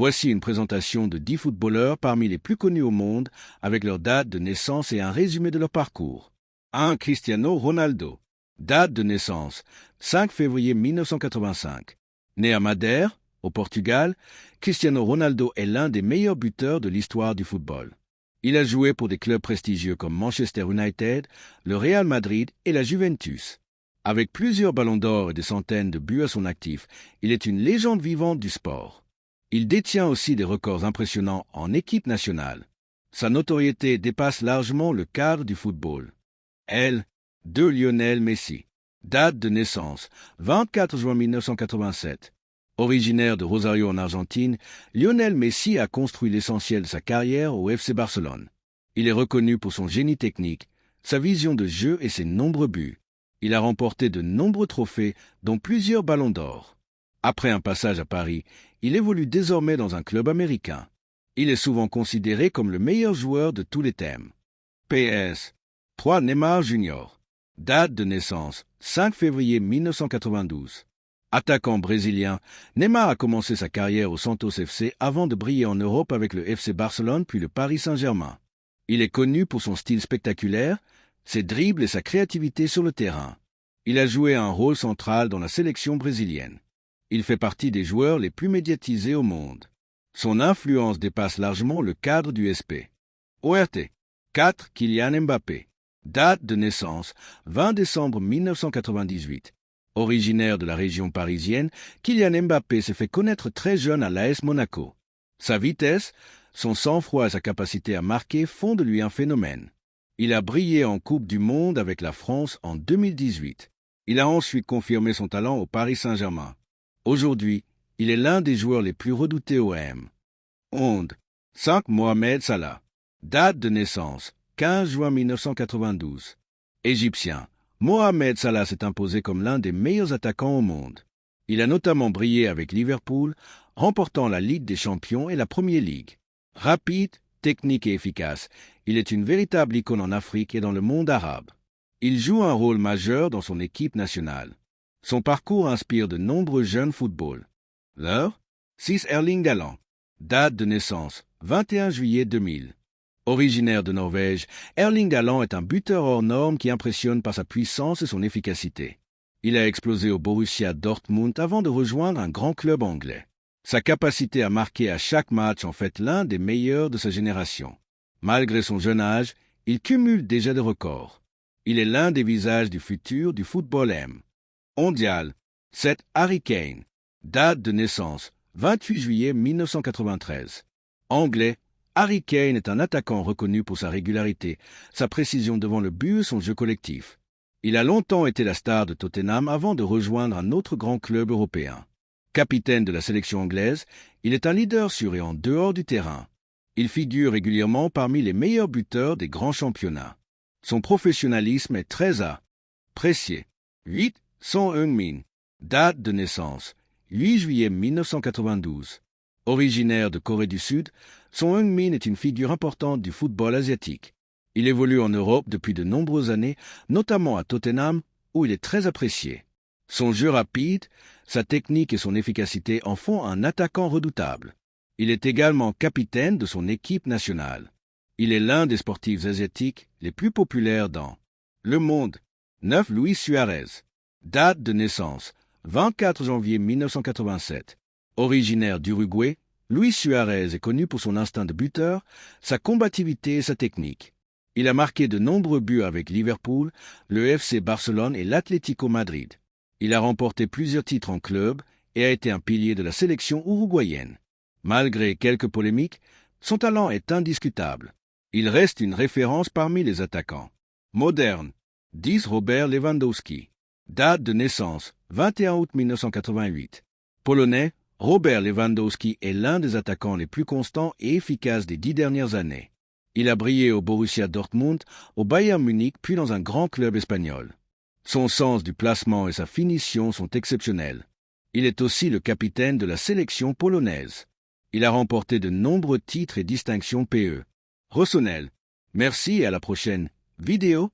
Voici une présentation de 10 footballeurs parmi les plus connus au monde, avec leur date de naissance et un résumé de leur parcours. 1. Cristiano Ronaldo. Date de naissance, 5 février 1985. Né à Madère, au Portugal, Cristiano Ronaldo est l'un des meilleurs buteurs de l'histoire du football. Il a joué pour des clubs prestigieux comme Manchester United, le Real Madrid et la Juventus. Avec plusieurs ballons d'or et des centaines de buts à son actif, il est une légende vivante du sport. Il détient aussi des records impressionnants en équipe nationale. Sa notoriété dépasse largement le cadre du football. 2. Lionel Messi. Date de naissance, 24 juin 1987. Originaire de Rosario en Argentine, Lionel Messi a construit l'essentiel de sa carrière au FC Barcelone. Il est reconnu pour son génie technique, sa vision de jeu et ses nombreux buts. Il a remporté de nombreux trophées, dont plusieurs ballons d'or. Après un passage à Paris, il évolue désormais dans un club américain. Il est souvent considéré comme le meilleur joueur de tous les temps. PS. 3. Neymar Jr. Date de naissance, 5 février 1992. Attaquant brésilien, Neymar a commencé sa carrière au Santos FC avant de briller en Europe avec le FC Barcelone puis le Paris Saint-Germain. Il est connu pour son style spectaculaire, ses dribbles et sa créativité sur le terrain. Il a joué un rôle central dans la sélection brésilienne. Il fait partie des joueurs les plus médiatisés au monde. Son influence dépasse largement le cadre du SP. ORT. 4. Kylian Mbappé. Date de naissance, 20 décembre 1998. Originaire de la région parisienne, Kylian Mbappé s'est fait connaître très jeune à l'AS Monaco. Sa vitesse, son sang-froid et sa capacité à marquer font de lui un phénomène. Il a brillé en Coupe du Monde avec la France en 2018. Il a ensuite confirmé son talent au Paris Saint-Germain. Aujourd'hui, il est l'un des joueurs les plus redoutés au M. 5. Mohamed Salah. Date de naissance, 15 juin 1992. Égyptien, Mohamed Salah s'est imposé comme l'un des meilleurs attaquants au monde. Il a notamment brillé avec Liverpool, remportant la Ligue des Champions et la Premier League. Rapide, technique et efficace, il est une véritable icône en Afrique et dans le monde arabe. Il joue un rôle majeur dans son équipe nationale. Son parcours inspire de nombreux jeunes football. 6. Erling Haaland. Date de naissance, 21 juillet 2000. Originaire de Norvège, Erling Haaland est un buteur hors norme qui impressionne par sa puissance et son efficacité. Il a explosé au Borussia Dortmund avant de rejoindre un grand club anglais. Sa capacité à marquer à chaque match en fait l'un des meilleurs de sa génération. Malgré son jeune âge, il cumule déjà des records. Il est l'un des visages du futur du football M. Mondial. 7. Harry Kane. Date de naissance, 28 juillet 1993. Anglais, Harry Kane est un attaquant reconnu pour sa régularité, sa précision devant le but et son jeu collectif. Il a longtemps été la star de Tottenham avant de rejoindre un autre grand club européen. Capitaine de la sélection anglaise, il est un leader sur et en dehors du terrain. Il figure régulièrement parmi les meilleurs buteurs des grands championnats. Son professionnalisme est très apprécié. 8. Son Heung-min. Date de naissance, 8 juillet 1992. Originaire de Corée du Sud, Son Heung-min est une figure importante du football asiatique. Il évolue en Europe depuis de nombreuses années, notamment à Tottenham, où il est très apprécié. Son jeu rapide, sa technique et son efficacité en font un attaquant redoutable. Il est également capitaine de son équipe nationale. Il est l'un des sportifs asiatiques les plus populaires dans le monde. 9. Luis Suarez. Date de naissance, 24 janvier 1987. Originaire d'Uruguay, Luis Suarez est connu pour son instinct de buteur, sa combativité et sa technique. Il a marqué de nombreux buts avec Liverpool, le FC Barcelone et l'Atlético Madrid. Il a remporté plusieurs titres en club et a été un pilier de la sélection uruguayenne. Malgré quelques polémiques, son talent est indiscutable. Il reste une référence parmi les attaquants. Moderne. 10. Robert Lewandowski. Date de naissance, 21 août 1988. Polonais, Robert Lewandowski est l'un des attaquants les plus constants et efficaces des 10 dernières années. Il a brillé au Borussia Dortmund, au Bayern Munich puis dans un grand club espagnol. Son sens du placement et sa finition sont exceptionnels. Il est aussi le capitaine de la sélection polonaise. Il a remporté de nombreux titres et distinctions PE. Rossonel. Merci et à la prochaine vidéo.